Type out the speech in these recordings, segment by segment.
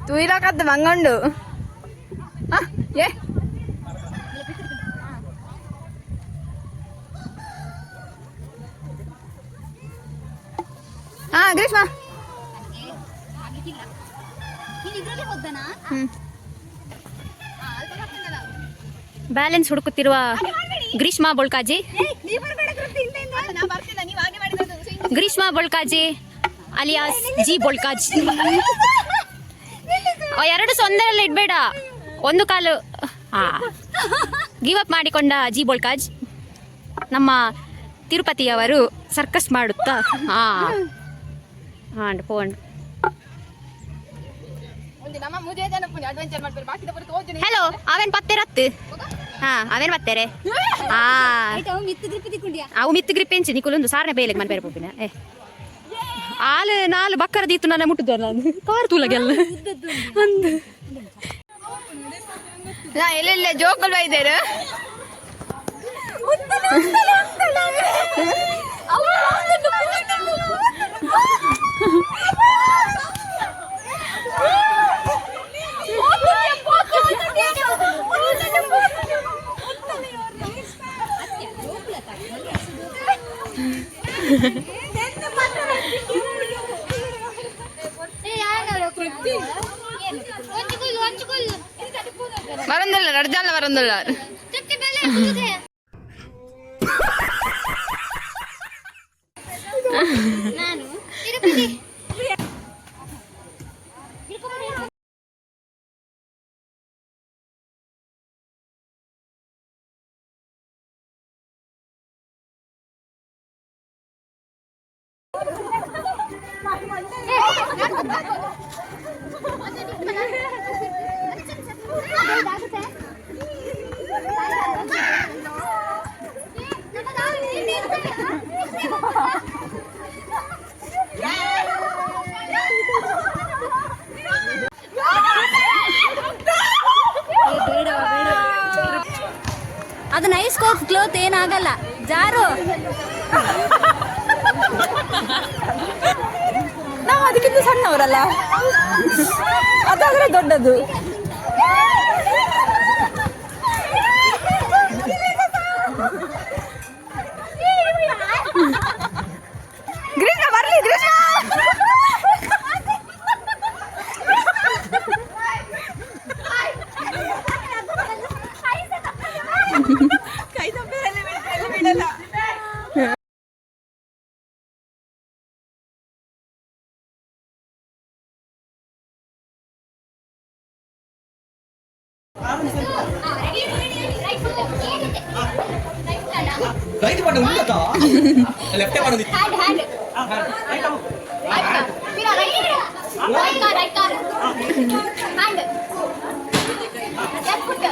ತೂಯಿಲಕದ್ದು ಮಂಗೊಂಡು ಏ ಗ್ರೀಷ್ಮ ಬ್ಯಾಲೆನ್ಸ್ ಹುಡುಕುತ್ತಿರುವ ಗ್ರೀಷ್ಮಾ ಬೊಳ್ಕಾಜಿ ಗ್ರೀಷ್ಮಾ ಬೊಳ್ಕಾಜಿ alias G ಬೊಳ್ಕಾಜ್. ಎರಡು ಸೊಂದರಲ್ಲಿ ಇಡ್ಬೇಡ, ಒಂದು ಕಾಲು ಗಿವ್ ಅಪ್ ಮಾಡಿಕೊಂಡ ಜಿ ಬೊಳ್ಕಾಜ್. ನಮ್ಮ ತಿರುಪತಿಯವರು ಸರ್ಕಸ್ ಮಾಡುತ್ತಾ ಪೋಂಡ್. ಹಲೋ ಅವೇನ್ ಪತ್ತೆರತ್ತು ಅವೇನ್ ಪತ್ತೇರೆ ಅವು ಮಿತ್ತು ಗ್ರಿಪ್ ಎಂಚು ನಿಕುಲೊಂದು ಸಾರನೆ ಬೇಲೆಗೆ ಮನೆ ಬೇರೆ ಪೋಪಿನ ಆಲು ನಾಲು ಬಕ್ಕರ ದೀತು ನನ್ನ ಮುಟ್ಟಿದ್ದ ನಾನು ಕಾರ್ ತೂಲಗೆಲ್ಲ ಎಲ್ಲೆಲ್ಲ ಜೋಕಲ್ ಬೈದೇರು వరందల్ రడ్జాల వరందల్ ನಾನು ತಿರುಪತಿ ಅದು ನೈಸ್ ಕ್ಲೋತ್ ಏನಾಗಲ್ಲ ಜಾರು. ನಾವು ಅದಕ್ಕಿಂತ ಸಣ್ಣವರಲ್ಲ, ಅದಾದ್ರೆ ದೊಡ್ಡದು. ಗ್ರೀಷ್ಮ ಬರ್ಲಿ ಗ್ರೀಷ್ಮ ರೈಟ್ ಮಾಡು ಉಂಟಾ ಲೆಫ್ಟ್ ಮಾಡೋದು ಹ್ಯಾಂಡ್ ಹ್ಯಾಂಡ್ ಬಿರ ರೈಟ್ ರೈಟ್ ಕಾರ್ hand left foot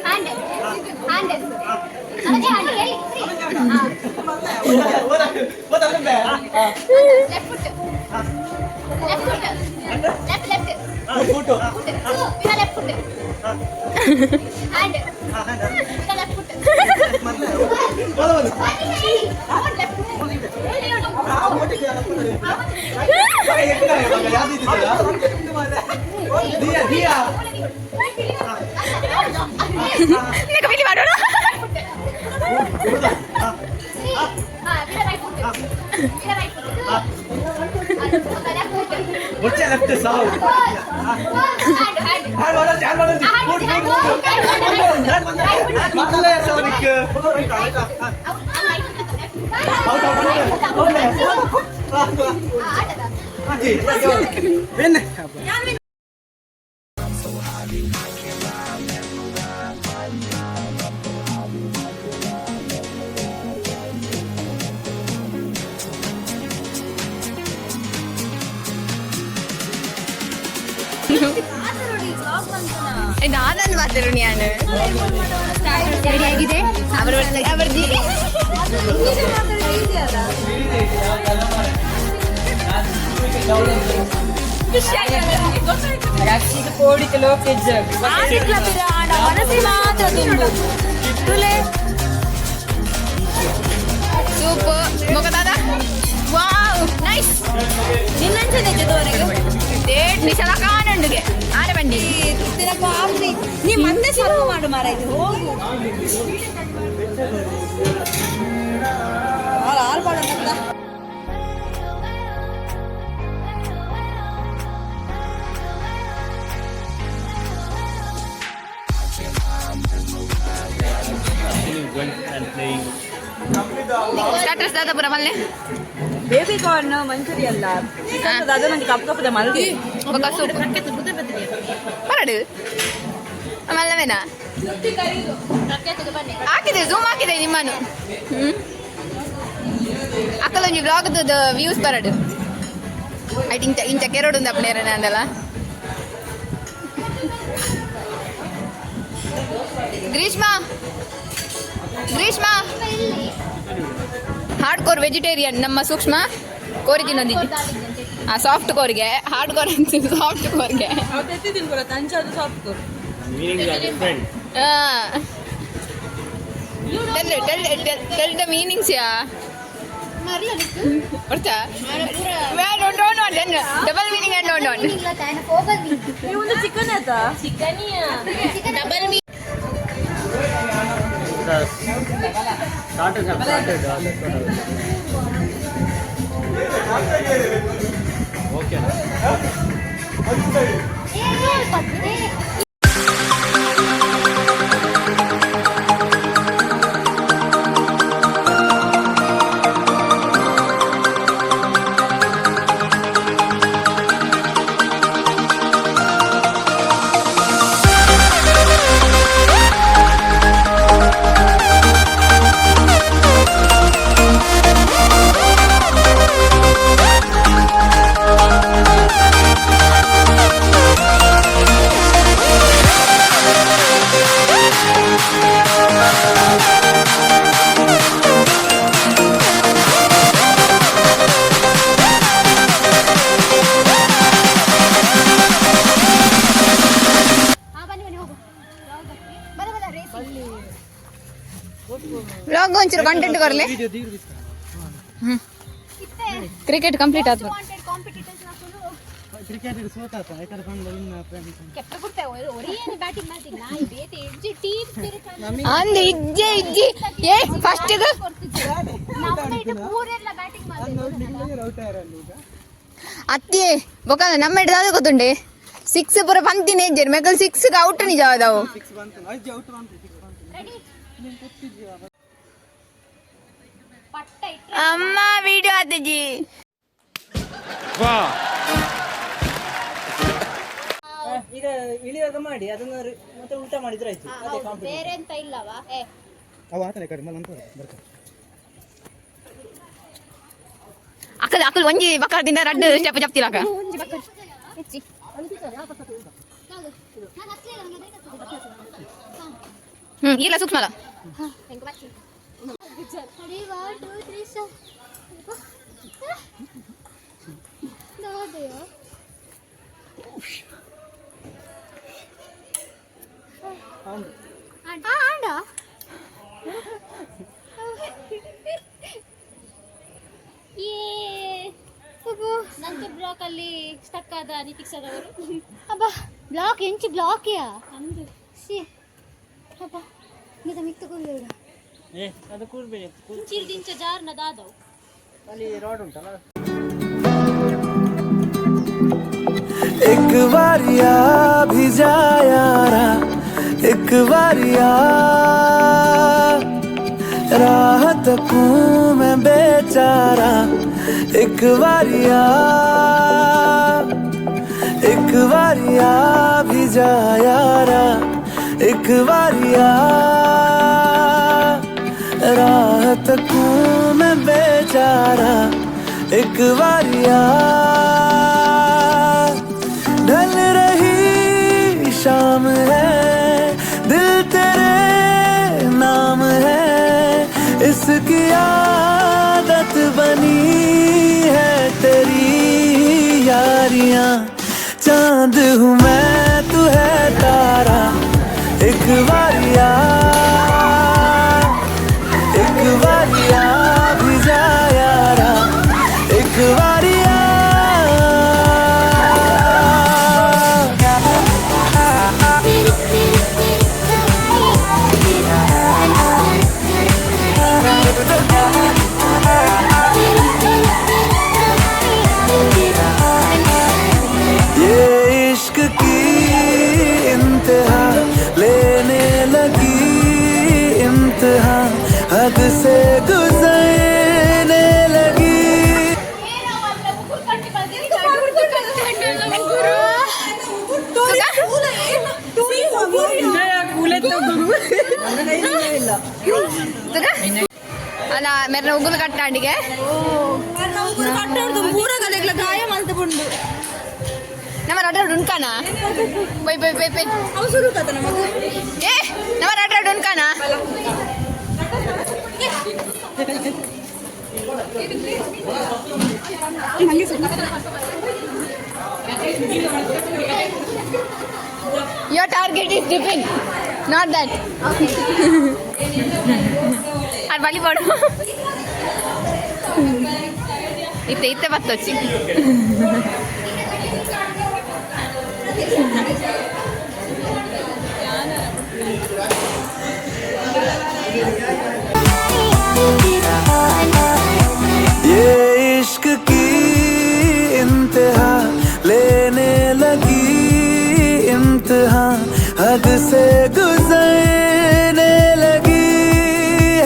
hand hand ಅದೇ ಹ್ಯಾಂಡ್ ಹೇಳಿ ಓದಲ್ಲ ಬೇ left foot left foot left left foot ಬಿರ left foot hand left foot left ಸಾವು ನಾನನ್ನು ಮಾತಾಡು ನಾನು ರೆಡಿಯಾಗಿದೆ ಅವರದ್ದು ragazzi poi che lo che giochi మనసి మాత్రం ಸೂಪರ್ ಮೊಗದಾದ ವಾವ್ ನೈಸ್ ನಿನ್ನಂಚನೆ ಜೊತೆವರೆಗೆ ಡೇಟ್ ನಿಶಲ ಕಾಣುಂಡುಗೆ ಆರೆ ಬಂಡಿ ನೀ ಮತ್ತೆ ಸರ್ವ್ ಮಾಡು ಮಾರಾಯ್ತು ಹೋಗು ಆರು ಮಾಡೋಣ ಸ್ಟಾರ್ಟರ್ಸ್ ದಾದ ಪುರ ಮಲ್ಲೆ ಬೇಬಿ ಕಾರ್ನ್ ಮಂಚೂರಿ ಅಲ್ಲ ಅದು ನಂಗೆ ಕಪ್ಪು ಕಪ್ಪದ ಮಲ್ದಿ ಬೊಕ ಸೂಪ್ ಬರಡು ಮಲ್ಲವೇನಾ ಹಾಕಿದೆ ಝೂಮ್ ಹಾಕಿದೆ ನಿಮ್ಮನು ಅಕ್ಕಲೊಂಜಿ ಬ್ಲಾಗ್ದ ವ್ಯೂಸ್ ಬರಡು ಐಟ್ ಇಂಚ ಕೆರಡು ఉంది ಅಪ್ಪನೇರನ ಅಂದಲ್ಲ ಗ್ರೀಷ್ಮಾ ಹಾರ್ಡ್ ಕೋರ್ ವೆಜಿಟೇರಿಯನ್ ನಮ್ಮ ಸೂಕ್ಷ್ಮ ಕೋರಿಗೆ ತಿನ್ನೊಂದಿದ್ದೆ ಸಾಫ್ಟ್ ಕೋರ್ಗೆ ಹಾರ್ಡ್ ಕೋರ್ ಅಂತ ಸಾಫ್ಟ್ ಕೋರ್ಗೆ ಟೆಲ್ ದ ಮೀನಿಂಗ್ಸ್ ಯಾ ಬರ್ತಾ double meaning and don't chicken ಆಯ್ತಾ ಡಬಲ್ ಮೀನಿಂಗ್ ಓಕೆ ಬ್ಲಾಗ್ ಒಂಚೂರು ಕಂಟೆಂಟ್ ಕೊರ್ಲೆ ಕ್ರಿಕೆಟ್ ಕಂಪ್ಲೀಟ್ ಆಯ್ತು ಕ್ರಿಕೆಟ್ ಸೋತಾತ ಯಾಕಂದ್ರೆ ಬಂದು ಅಂದ್ ಇಜ್ಜೆ ಏ ಫಸ್ಟ್ ಅತ್ತಿ ಬೊಕ ನಮ್ಮ ಹಿಡ್ದಾದ ಗೊತ್ತುಂಡೆ 6 ಪೂರ ಪಂತಿನ ಇಜ್ಜೇರು ಮೆಕಲ್ 6 ಔಟ್ ನಿಜ ಅದಾವು ಅಮ್ಮ ವಿಡಿಯೋ ಆತಜಿ ಈಗ ಇಳಿಯುವಾಗ ಮಾಡಿ ಅದನ್ನ ಮತ್ತೆ ಉಲ್ಟಾ ಮಾಡಿದ್ರೆ ಆಯ್ತು ಅದೇ ಕಾಂಪಿಟೇಷನ್ ಬೇರೆ ಅಂತ ಇಲ್ಲವಾ ಅವ ಆತನೆ ಕಡಿಮೆ ಅಂತ ಬರ್ತಾರೆ ಅಕ್ಕಲ್ ಒಂಜಿ ಬಕ್ಕದಿಂದ ರಡ್ಡು ಸ್ಟೆಪ್ ಜಪ್ತಿಲಾಕ ಇಲ್ಲ ಸೂಕ್ಷ್ಮಲ ನಂಗೆ ಬ್ಲಾಕ್ ಅಲ್ಲಿ ಸ್ಟಕ್ ಆದ ನಿತಿಕ್ಸದವರು ಅಬ್ಬಾ ಬ್ಲಾಕ್ ಎಂಚು ಬ್ಲಾಕ್ ಯಾ ಅಂದು ಸಿ ಅಬ್ಬಾ ನಿದ ಮಿತ್ತುಕೊಳ್ಳೋಡ ಏ ಅದು ಕೂರ್ಬೇಡಿ ಇಂಚಿಲ್ ದಿಂಚ ಜಾರ್ನ ದಾದವು ಅಲ್ಲಿ ರೋಡ್ ಉಂಟಲ್ಲ एक बारिया भी जा यारा एक बारिया राह तकूं मैं बेचारा एक बारिया भी जा यारा एक बारिया राह तकूं मैं बेचारा एक बारिया ढल रही शाम है दिल तेरे नाम है इसकी आदत बनी है तेरी यारियां चांद हूँ मैं तू है तारा एक बारिया भी इंतहा हद से गुजरने लगी ಅಲ್ಲ ಮೇರೆ ಉಗುಲು ಕಟ್ಟಾಡಿಗೆ ನಮ್ಮ ರಡ್ಡ ಉಣ್ಕಾನ ಬೈ ಬೈ ಬೈ ಬೈ ಏ ನಮ್ಮ ರಡ್ಡ ಉಣ್ಕಾನ Your target is dipping, not that. Okay. আর বালি পড়ো ইতে বাচ্চি ये इश्क की इंतहा लेने लगी इंतहा हद से गुजरने लगी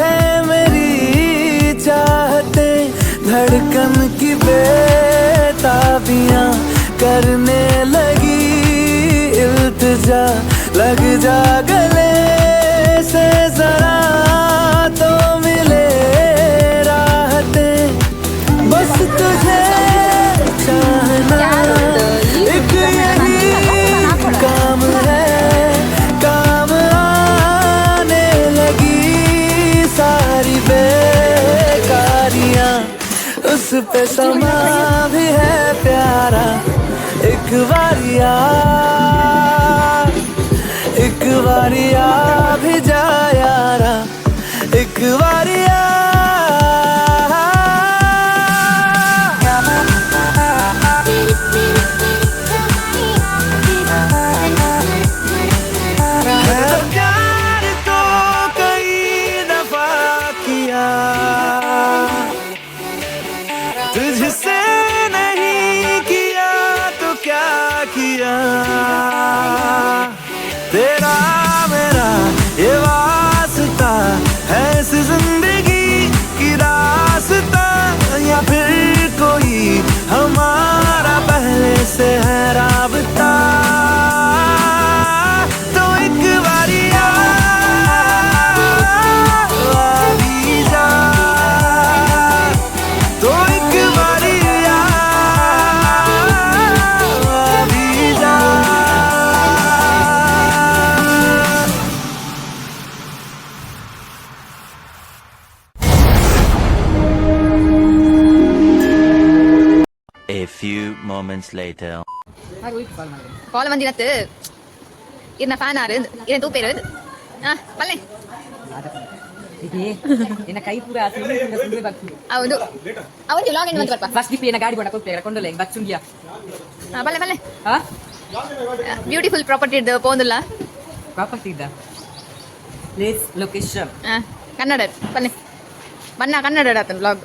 है मेरी चाहते धड़कन की बेताबियां करने लगी इल्तिजा लग जा गले से जरा तो मिले राहतें बस तुझे चाहना एक यही काम है काम आने लगी सारी बेकारियां उस पे समा भी है प्यारा एक बारिया भी जा यारा एक बारिया प्यार तो कई दफा किया तुझसे नहीं किया तो क्या किया तेरा मेरा ये वास्ता है इस जिंदगी की रास्ता या फिर कोई हमारा पहले से है राबता तो एक बारिया भी जा तो एक बारिया भी जा A few moments later. ಕಾಲ್ ಬಂದಿರತ್ತು ಇರ್ನ ಫ್ಯಾನ್ ಆರು ಇರ ತೂಪೇರು ಪಲ್ಲೆ ಕೈ ಪೂರ ಹೌದು ಅವ್ರಿಗೆ ಲಾಗ್ ಎಂಡ್ ಬರ್ಪ ಫಸ್ಟ್ ಡಿಪಿ ಗಾಡಿ ಕೊಡ ಕೊಡ್ತೇವೆ ಕೊಂಡಲ್ಲ ಬಚ್ಚುಂಗಿಯ ಪಲ್ಲೆ ಪಲ್ಲೆ ಬ್ಯೂಟಿಫುಲ್ ಪ್ರಾಪರ್ಟಿ ಇದ್ದು ಪೋಂದುಲ್ಲ ಪ್ರಾಪರ್ಟಿ ಇದ್ದ ಪ್ಲೇಸ್ ಲೊಕೇಶನ್ ಕನ್ನಡ ಪಲ್ಲೆ ಬನ್ನ ಕನ್ನಡ ಆತನ ಬ್ಲಾಗ್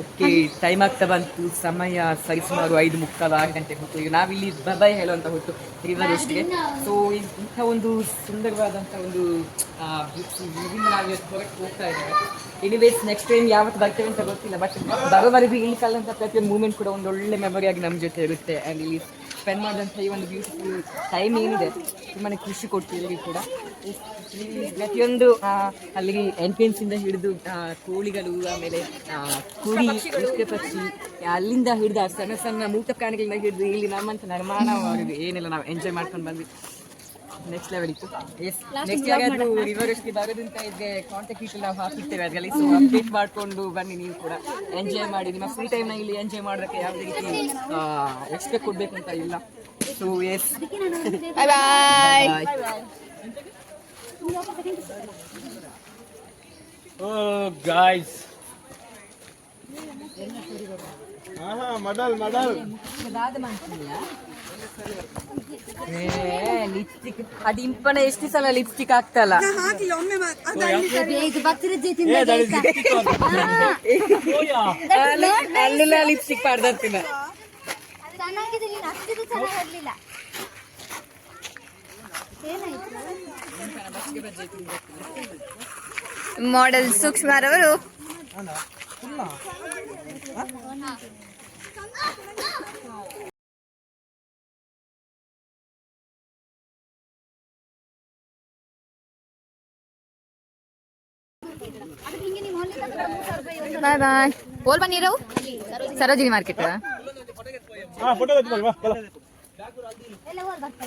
ಓಕೆ ಟೈಮ್ ಆಗ್ತಾ ಬಂತು ಸಮಯ ಸರಿಸುಮಾರು 5:45 ಗಂಟೆ ಹೊತ್ತು ಈಗ ನಾವಿಲ್ಲಿ ಬೈ ಹೇಳುವಂತ ಹೊತ್ತು ರಿವರ್ ಎಸ್ಟ್ಗೆ ಸೊ ಇಂಥ ಒಂದು ಸುಂದರವಾದಂಥ ಒಂದು ವ್ಯೂವಿಂದ ನಾವು ಇವತ್ತು ಹೊರಗೆ ಹೋಗ್ತಾ ಇದ್ದೇವೆ ಎನಿವೇಸ್ ನೆಕ್ಸ್ಟ್ ಟೈಮ್ ಯಾವತ್ತು ಬರ್ತೇವೆ ಅಂತ ಗೊತ್ತಿಲ್ಲ ಬಟ್ ಬರೋವರೆಗೂ ಇಲ್ಲಿ ಕಲ್ಲಂಥ ಪ್ರತಿಯೊಂದು ಮೂಮೆಂಟ್ ಕೂಡ ಒಂದು ಒಳ್ಳೆ ಮೆಮೊರಿಯಾಗಿ ನಮ್ಮ ಜೊತೆ ಇರುತ್ತೆ ಆ್ಯಂಡ್ ಇಲ್ಲಿ ಸ್ಪೆಂಡ್ ಮಾಡಿದಂಥ ಈ ಒಂದು ಬ್ಯೂಟಿಫುಲ್ ಟೈಮ್ ಏನಿದೆ ತುಂಬಾ ಖುಷಿ ಕೊಡ್ತು ಇಲ್ಲಿ ಕೂಡ ಪ್ರತಿಯೊಂದು ಅಲ್ಲಿಗೆ ಎಂಟ್ರೆನ್ಸಿಂದ ಹಿಡಿದು ಕೋಳಿಗಳು ಆಮೇಲೆ ಕುರಿ ಪಕ್ಷಿ ಅಲ್ಲಿಂದ ಹಿಡಿದು ಸಣ್ಣ ಸಣ್ಣ ಮೂತ ಪ್ರಾಣಿಗಳಿಂದ ಹಿಡಿದು ಇಲ್ಲಿ ನಮ್ಮಂತ ನಿರ್ಮಾಣ ಅವ್ರಿಗೆ ಏನೆಲ್ಲ ನಾವು ಎಂಜಾಯ್ ಮಾಡ್ಕೊಂಡು ಬಂದ್ವಿ ನೆಕ್ಸ್ಟ್ ಲೆವೆಲ್ ಇತ್ತು ಎಸ್ ನೆಕ್ಸ್ಟ್ ಯಾರಾದರೂ ರಿವರ್ ಎಸ್ಟ್ಗೆ ಬರೋದಂತ ಇದ್ರೆ ಕಾಂಟ್ಯಾಕ್ಟ್ ಡೀಟೇಲ್ ನಾವು ಹಾಕಿರ್ತೇವೆ ಅದರಲ್ಲಿ ಸೊ ಅಪ್ಡೇಟ್ ಮಾಡಿಕೊಂಡು ಬನ್ನಿ ನೀವು ಕೂಡ ಎಂಜಾಯ್ ಮಾಡಿ ನಿಮ್ಮ ಫ್ರೀ ಟೈಮ್ನ ಇಲ್ಲಿ ಎಂಜಾಯ್ ಮಾಡೋದಕ್ಕೆ ಯಾವುದೇ ರೀತಿ ಎಕ್ಸ್ಪೆಕ್ಟ್ ಕೊಡಬೇಕು ಅಂತ ಇಲ್ಲ ಸೊ ಎಸ್ ಬಾಯ್ ಬಾಯ್ Oh guys. Medal. ಲಿಪ್ಸ್ಟಿಕ್ ಅದು ಇಂಪನ ಎಷ್ಟು ಸಲ ಲಿಪ್ಸ್ಟಿಕ್ ಆಗ್ತಲ್ಲ ಅಲ್ಲೆಲ್ಲ ಲಿಪ್ಸ್ಟಿಕ್ ಪಾಡ್ದಿರ್ತೀನ ಮಾಡೆಲ್ ಸೂಕ್ಷ್ಮರವರು ಬಾಯ್ ಬಾಯ್. ಓಲ್ ಬನ್ನಿರವು ಸರೋಜಿನಿ ಮಾರ್ಕೆಟ್. ಫೋಟೋ ಎಲ್ಲ ಹೋಗಿ ಬರ್ತಾ